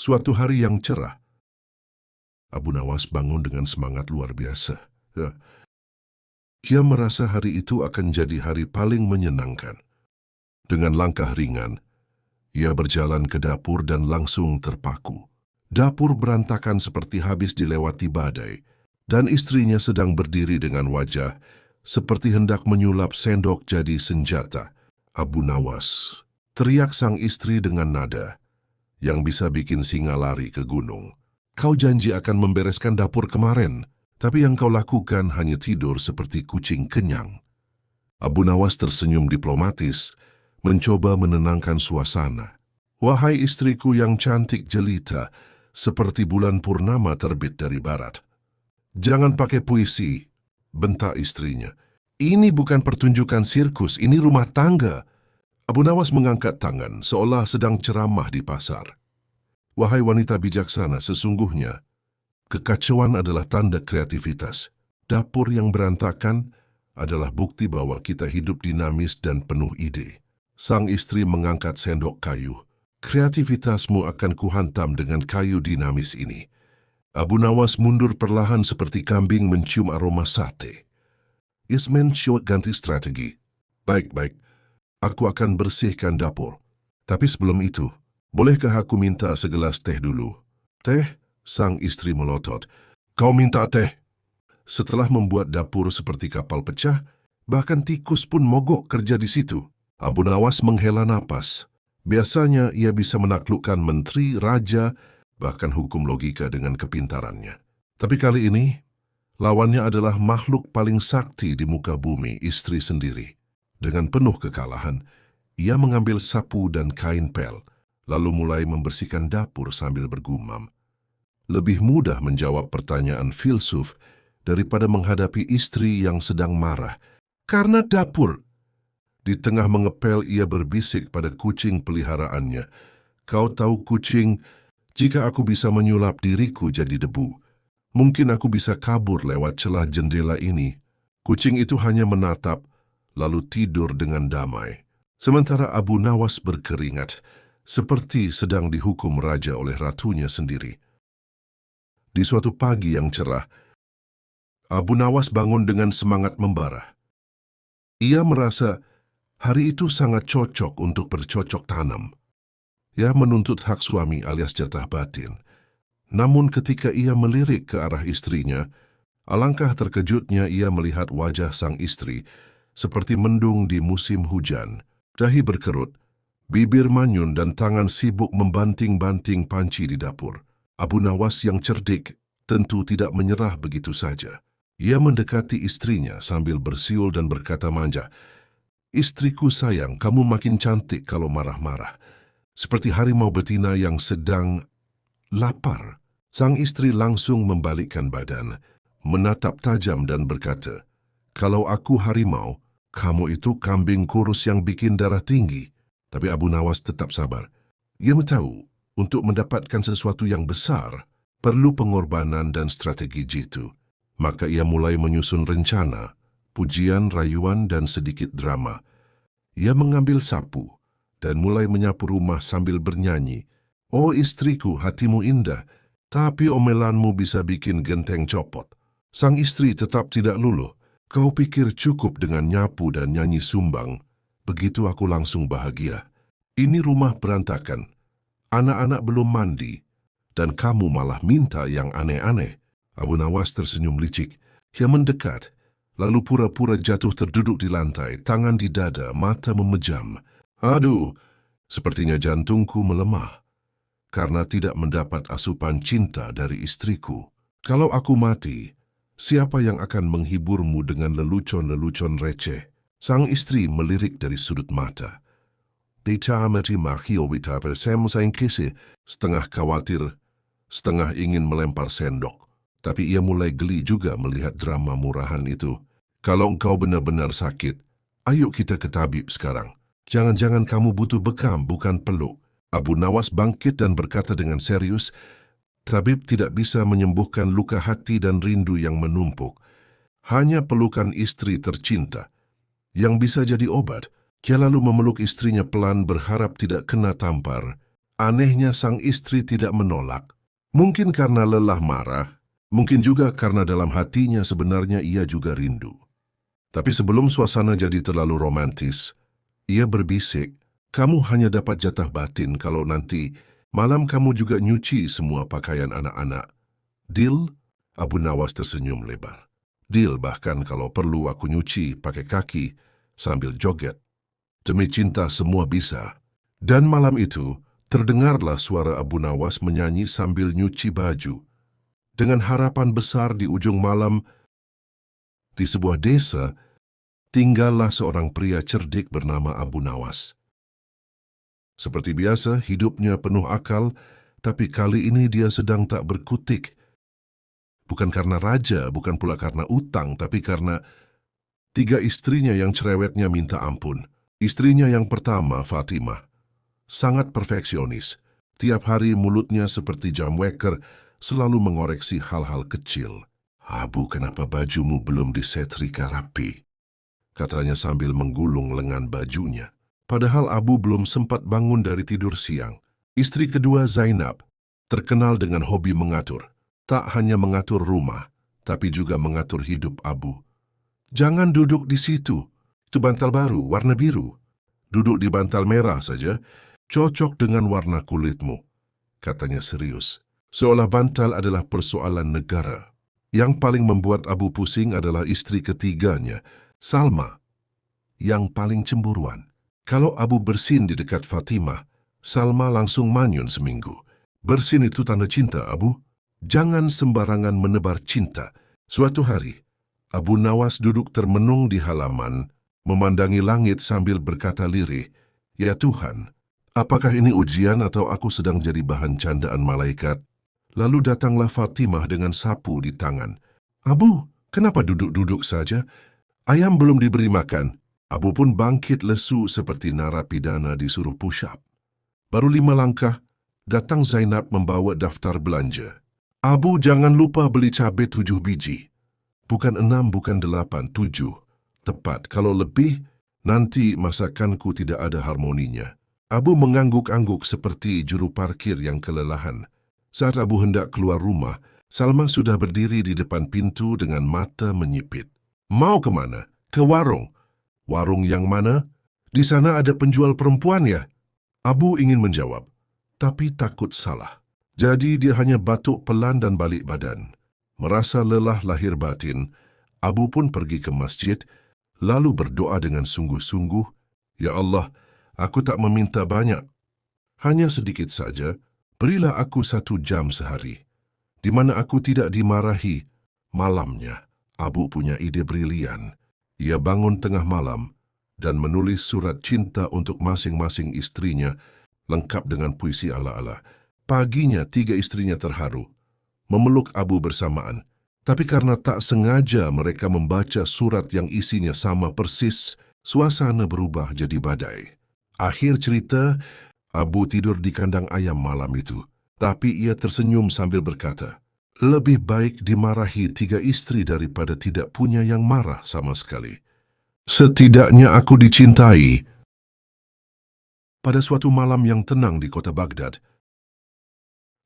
Suatu hari yang cerah, Abu Nawas bangun dengan semangat luar biasa. Ia merasa hari itu akan jadi hari paling menyenangkan. Dengan langkah ringan, ia berjalan ke dapur dan langsung terpaku. Dapur berantakan seperti habis dilewati badai, dan istrinya sedang berdiri dengan wajah seperti hendak menyulap sendok jadi senjata. "Abu Nawas," teriak sang istri dengan nada yang bisa bikin singa lari ke gunung. "Kau janji akan membereskan dapur kemarin, tapi yang kau lakukan hanya tidur seperti kucing kenyang." Abu Nawas tersenyum diplomatis, mencoba menenangkan suasana. "Wahai istriku yang cantik jelita, seperti bulan purnama terbit dari barat. Jangan pakai puisi," bentak istrinya. "Ini bukan pertunjukan sirkus, ini rumah tangga." Abu Nawas mengangkat tangan, seolah sedang ceramah di pasar. "Wahai wanita bijaksana, sesungguhnya kekacauan adalah tanda kreativitas. Dapur yang berantakan adalah bukti bahwa kita hidup dinamis dan penuh ide." Sang istri mengangkat sendok kayu. "Kreativitasmu akan kuhantam dengan kayu dinamis ini." Abu Nawas mundur perlahan seperti kambing mencium aroma sate. Ismen Syok ganti strategi. "Baik-baik, aku akan bersihkan dapur. Tapi sebelum itu, bolehkah aku minta segelas teh dulu?" "Teh?" sang istri melotot. "Kau minta teh?" Setelah membuat dapur seperti kapal pecah, bahkan tikus pun mogok kerja di situ. Abu Nawas menghela napas. Biasanya ia bisa menaklukkan menteri, raja, bahkan hukum logika dengan kepintarannya. Tapi kali ini, lawannya adalah makhluk paling sakti di muka bumi, istri sendiri. Dengan penuh kekalahan, ia mengambil sapu dan kain pel, lalu mulai membersihkan dapur sambil bergumam. Lebih mudah menjawab pertanyaan filsuf daripada menghadapi istri yang sedang marah. Karena dapur. Di tengah mengepel, ia berbisik pada kucing peliharaannya. "Kau tahu kucing, jika aku bisa menyulap diriku jadi debu, mungkin aku bisa kabur lewat celah jendela ini." Kucing itu hanya menatap, lalu tidur dengan damai. Sementara Abu Nawas berkeringat, seperti sedang dihukum raja oleh ratunya sendiri. Di suatu pagi yang cerah, Abu Nawas bangun dengan semangat membara. Ia merasa hari itu sangat cocok untuk bercocok tanam. Ia menuntut hak suami alias jatah batin. Namun ketika ia melirik ke arah istrinya, alangkah terkejutnya ia melihat wajah sang istri seperti mendung di musim hujan. Dahi berkerut, bibir manyun dan tangan sibuk membanting-banting panci di dapur. Abu Nawas yang cerdik tentu tidak menyerah begitu saja. Ia mendekati istrinya sambil bersiul dan berkata manja, "Istriku sayang, kamu makin cantik kalau marah-marah. Seperti harimau betina yang sedang lapar." Sang istri langsung membalikkan badan, menatap tajam dan berkata, "Kalau aku harimau, kamu itu kambing kurus yang bikin darah tinggi." Tapi Abu Nawas tetap sabar. Ia tahu, untuk mendapatkan sesuatu yang besar, perlu pengorbanan dan strategi jitu. Maka ia mulai menyusun rencana, pujian, rayuan, dan sedikit drama. Ia mengambil sapu dan mulai menyapu rumah sambil bernyanyi, "Oh istriku, hatimu indah, tapi omelanmu bisa bikin genteng copot." Sang istri tetap tidak luluh. "Kau pikir cukup dengan nyapu dan nyanyi sumbang? Begitu aku langsung bahagia. Ini rumah berantakan, anak-anak belum mandi, dan kamu malah minta yang aneh-aneh." Abu Nawas tersenyum licik. Ia mendekat, lalu pura-pura jatuh terduduk di lantai, tangan di dada, mata memejam. "Aduh, sepertinya jantungku melemah karena tidak mendapat asupan cinta dari istriku. Kalau aku mati, siapa yang akan menghiburmu dengan lelucon-lelucon receh?" Sang istri melirik dari sudut mata. Ditamati mahiowita bersem saing kisi, setengah khawatir, setengah ingin melempar sendok. Tapi ia mulai geli juga melihat drama murahan itu. "Kalau engkau benar-benar sakit, ayo kita ke tabib sekarang. Jangan-jangan kamu butuh bekam, bukan peluk." Abu Nawas bangkit dan berkata dengan serius, "Tabib tidak bisa menyembuhkan luka hati dan rindu yang menumpuk. Hanya pelukan istri tercinta yang bisa jadi obat." Dia lalu memeluk istrinya pelan berharap tidak kena tampar. Anehnya sang istri tidak menolak. Mungkin karena lelah marah, mungkin juga karena dalam hatinya sebenarnya ia juga rindu. Tapi sebelum suasana jadi terlalu romantis, ia berbisik, "Kamu hanya dapat jatah batin kalau nanti malam kamu juga nyuci semua pakaian anak-anak. Deal?" Abu Nawas tersenyum lebar. "Deal, bahkan kalau perlu aku nyuci pakai kaki sambil joget. Demi cinta semua bisa." Dan malam itu, terdengarlah suara Abu Nawas menyanyi sambil nyuci baju. Dengan harapan besar di ujung malam, di sebuah desa, tinggallah seorang pria cerdik bernama Abu Nawas. Seperti biasa, hidupnya penuh akal, tapi kali ini dia sedang tak berkutik. Bukan karena raja, bukan pula karena utang, tapi karena 3 istrinya yang cerewetnya minta ampun. Istrinya yang pertama, Fatimah, sangat perfeksionis. Tiap hari mulutnya seperti jam weker, selalu mengoreksi hal-hal kecil. "Abu, kenapa bajumu belum disetrika rapi?" katanya sambil menggulung lengan bajunya. Padahal Abu belum sempat bangun dari tidur siang. Istri kedua, Zainab, terkenal dengan hobi mengatur. Tak hanya mengatur rumah, tapi juga mengatur hidup Abu. "Jangan duduk di situ. Itu bantal baru, warna biru. Duduk di bantal merah saja, cocok dengan warna kulitmu," katanya serius. Seolah bantal adalah persoalan negara. Yang paling membuat Abu pusing adalah istri ketiganya, Salma, yang paling cemburuan. Kalau Abu bersin di dekat Fatimah, Salma langsung manyun seminggu. "Bersin itu tanda cinta, Abu. Jangan sembarangan menebar cinta." Suatu hari, Abu Nawas duduk termenung di halaman, memandangi langit sambil berkata lirih, "Ya Tuhan, apakah ini ujian atau aku sedang jadi bahan candaan malaikat?" Lalu datanglah Fatimah dengan sapu di tangan. "Abu, kenapa duduk-duduk saja? Ayam belum diberi makan." Abu pun bangkit lesu seperti narapidana disuruh push-up. Baru 5 langkah, datang Zainab membawa daftar belanja. "Abu, jangan lupa beli cabai 7 biji. Bukan 6, bukan 8, 7. Tepat, kalau lebih, nanti masakanku tidak ada harmoninya." Abu mengangguk-angguk seperti juru parkir yang kelelahan. Saat Abu hendak keluar rumah, Salma sudah berdiri di depan pintu dengan mata menyipit. "Mau kemana?" "Ke warung." "Warung yang mana?" "Di sana ada penjual perempuan ya?" Abu ingin menjawab, tapi takut salah. Jadi dia hanya batuk pelan dan balik badan. Merasa lelah lahir batin, Abu pun pergi ke masjid, lalu berdoa dengan sungguh-sungguh, "Ya Allah, aku tak meminta banyak. Hanya sedikit saja, berilah aku 1 jam sehari, di mana aku tidak dimarahi." Malamnya, Abu punya ide brilian. Ia bangun tengah malam dan menulis surat cinta untuk masing-masing istrinya, lengkap dengan puisi ala-ala. Paginya 3 istrinya terharu, memeluk Abu bersamaan. Tapi karena tak sengaja mereka membaca surat yang isinya sama persis, suasana berubah jadi badai. Akhir cerita, Abu tidur di kandang ayam malam itu. Tapi ia tersenyum sambil berkata, "Lebih baik dimarahi 3 istri daripada tidak punya yang marah sama sekali. Setidaknya aku dicintai." Pada suatu malam yang tenang di kota Baghdad,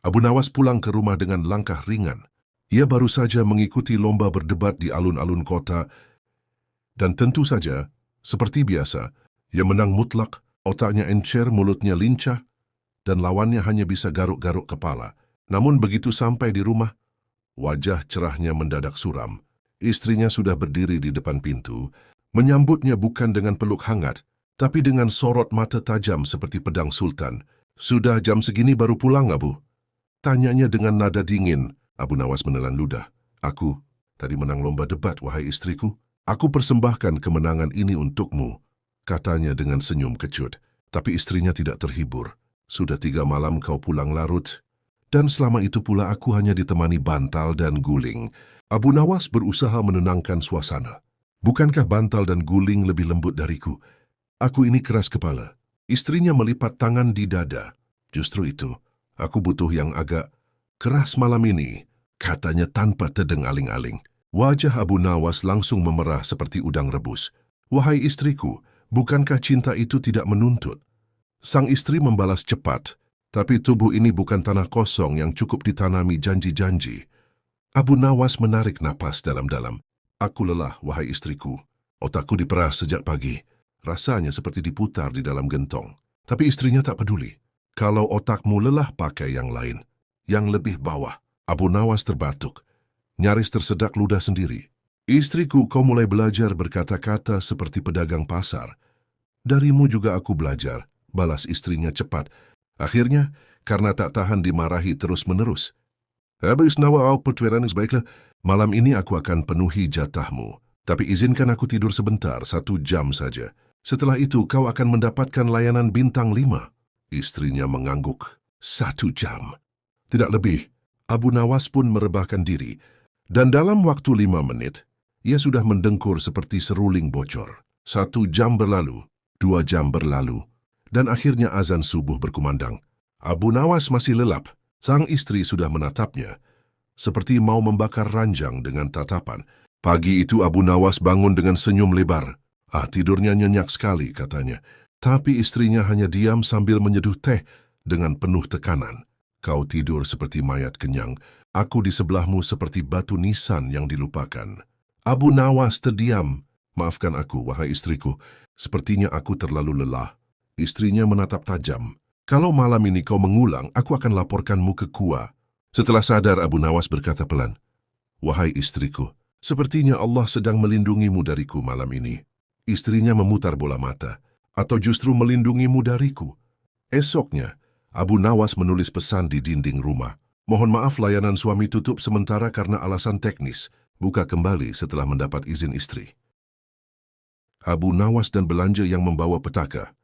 Abu Nawas pulang ke rumah dengan langkah ringan. Ia baru saja mengikuti lomba berdebat di alun-alun kota, dan tentu saja, seperti biasa, ia menang mutlak, otaknya encer, mulutnya lincah, dan lawannya hanya bisa garuk-garuk kepala. Namun begitu sampai di rumah, wajah cerahnya mendadak suram. Istrinya sudah berdiri di depan pintu, menyambutnya bukan dengan peluk hangat, tapi dengan sorot mata tajam seperti pedang sultan. "Sudah jam segini baru pulang, Abu?" tanyanya dengan nada dingin. Abu Nawas menelan ludah. "Aku tadi menang lomba debat, wahai istriku. Aku persembahkan kemenangan ini untukmu," katanya dengan senyum kecut. Tapi istrinya tidak terhibur. "Sudah 3 malam kau pulang larut, dan selama itu pula aku hanya ditemani bantal dan guling." Abu Nawas berusaha menenangkan suasana. "Bukankah bantal dan guling lebih lembut dariku? Aku ini keras kepala." Istrinya melipat tangan di dada. "Justru itu, aku butuh yang agak keras malam ini," katanya tanpa tedeng aling-aling. Wajah Abu Nawas langsung memerah seperti udang rebus. "Wahai istriku, bukankah cinta itu tidak menuntut?" Sang istri membalas cepat, Tapi tubuh ini bukan tanah kosong yang cukup ditanami janji-janji. Abu Nawas menarik napas dalam-dalam. Aku lelah, wahai istriku. Otakku diperas sejak pagi. Rasanya seperti diputar di dalam gentong. Tapi istrinya tak peduli. Kalau otakmu lelah, pakai yang lain. Yang lebih bawah. Abu Nawas terbatuk. Nyaris tersedak ludah sendiri. Istriku, kau mulai belajar berkata-kata seperti pedagang pasar. Darimu juga aku belajar, balas istrinya cepat. Akhirnya, karena tak tahan dimarahi terus-menerus. Habis nawa aku pertuaran sebaiknya, malam ini aku akan penuhi jatahmu. Tapi izinkan aku tidur sebentar, 1 jam saja. Setelah itu kau akan mendapatkan layanan bintang 5. Istrinya mengangguk. 1 jam. Tidak lebih. Abu Nawas pun merebahkan diri. Dan dalam waktu 5 menit, ia sudah mendengkur seperti seruling bocor. 1 jam berlalu, 2 jam berlalu. Dan akhirnya azan subuh berkumandang. Abu Nawas masih lelap. Sang istri sudah menatapnya, seperti mau membakar ranjang dengan tatapan. Pagi itu Abu Nawas bangun dengan senyum lebar. Tidurnya nyenyak sekali, katanya. Tapi istrinya hanya diam sambil menyeduh teh dengan penuh tekanan. Kau tidur seperti mayat kenyang. Aku di sebelahmu seperti batu nisan yang dilupakan. Abu Nawas terdiam. Maafkan aku, wahai istriku. Sepertinya aku terlalu lelah. Istrinya menatap tajam. Kalau malam ini kau mengulang, aku akan laporkanmu ke Kua. Setelah sadar, Abu Nawas berkata pelan, wahai istriku, sepertinya Allah sedang melindungimu dariku malam ini. Istrinya memutar bola mata, atau justru melindungimu dariku. Esoknya, Abu Nawas menulis pesan di dinding rumah. Mohon maaf layanan suami tutup sementara karena alasan teknis. Buka kembali setelah mendapat izin istri. Abu Nawas dan belanja yang membawa petaka.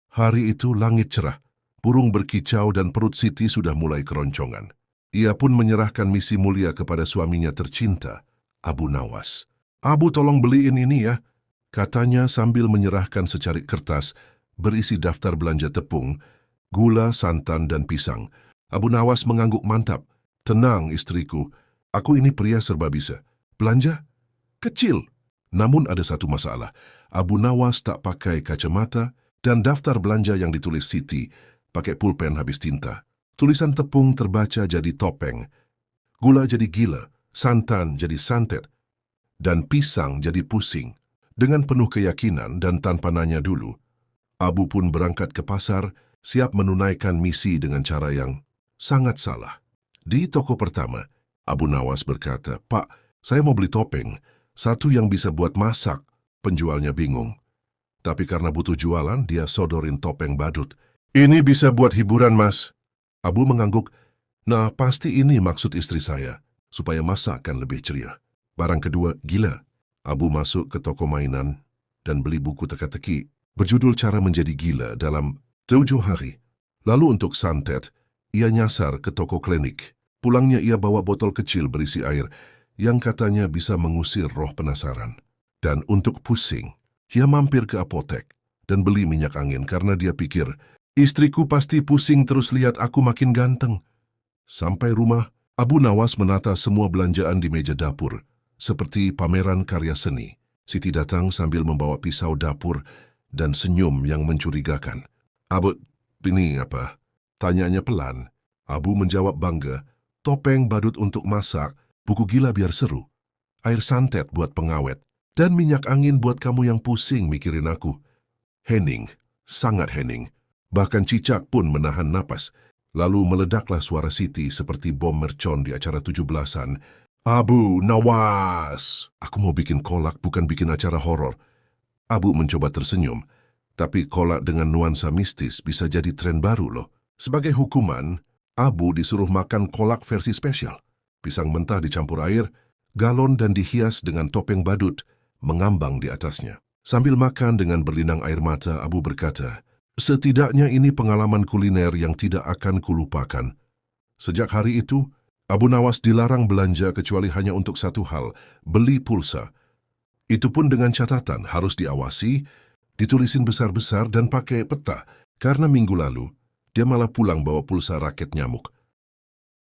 Hari itu langit cerah, burung berkicau dan perut Siti sudah mulai keroncongan. Ia pun menyerahkan misi mulia kepada suaminya tercinta, Abu Nawas. Abu, tolong beliin ini ya, katanya sambil menyerahkan secarik kertas berisi daftar belanja tepung, gula, santan, dan pisang. Abu Nawas mengangguk mantap. Tenang istriku, aku ini pria serba bisa. Belanja? Kecil. Namun ada satu masalah. Abu Nawas tak pakai kacamata, dan daftar belanja yang ditulis Siti pakai pulpen habis tinta. Tulisan tepung terbaca jadi topeng, gula jadi gila, santan jadi santet, dan pisang jadi pusing. Dengan penuh keyakinan dan tanpa nanya dulu, Abu pun berangkat ke pasar, siap menunaikan misi dengan cara yang sangat salah. Di toko pertama, Abu Nawas berkata, Pak, saya mau beli topeng, satu yang bisa buat masak. Penjualnya bingung. Tapi karena butuh jualan, dia sodorin topeng badut. Ini bisa buat hiburan, Mas. Abu mengangguk. Nah, pasti ini maksud istri saya, supaya masakan lebih ceria. Barang kedua, gila. Abu masuk ke toko mainan dan beli buku teka-teki berjudul Cara Menjadi Gila dalam 7 hari. Lalu untuk santet, ia nyasar ke toko klinik. Pulangnya ia bawa botol kecil berisi air yang katanya bisa mengusir roh penasaran. Dan untuk pusing, ia mampir ke apotek dan beli minyak angin karena dia pikir, istriku pasti pusing terus lihat aku makin ganteng. Sampai rumah, Abu Nawas menata semua belanjaan di meja dapur, seperti pameran karya seni. Siti datang sambil membawa pisau dapur dan senyum yang mencurigakan. Abu, ini apa? Tanyanya pelan. Abu menjawab bangga, topeng badut untuk masak, buku gila biar seru, air santet buat pengawet, dan minyak angin buat kamu yang pusing mikirin aku. Hening, sangat hening. Bahkan cicak pun menahan napas. Lalu meledaklah suara Siti seperti bom mercon di acara 17-an. Abu Nawas, aku mau bikin kolak bukan bikin acara horor. Abu mencoba tersenyum. Tapi kolak dengan nuansa mistis bisa jadi tren baru loh. Sebagai hukuman, Abu disuruh makan kolak versi spesial. Pisang mentah dicampur air, galon dan dihias dengan topeng badut mengambang di atasnya. Sambil makan dengan berlinang air mata, Abu berkata, setidaknya ini pengalaman kuliner yang tidak akan kulupakan. Sejak hari itu, Abu Nawas dilarang belanja kecuali hanya untuk satu hal, beli pulsa. Itu pun dengan catatan harus diawasi, ditulisin besar-besar dan pakai peta, karena minggu lalu dia malah pulang bawa pulsa raket nyamuk.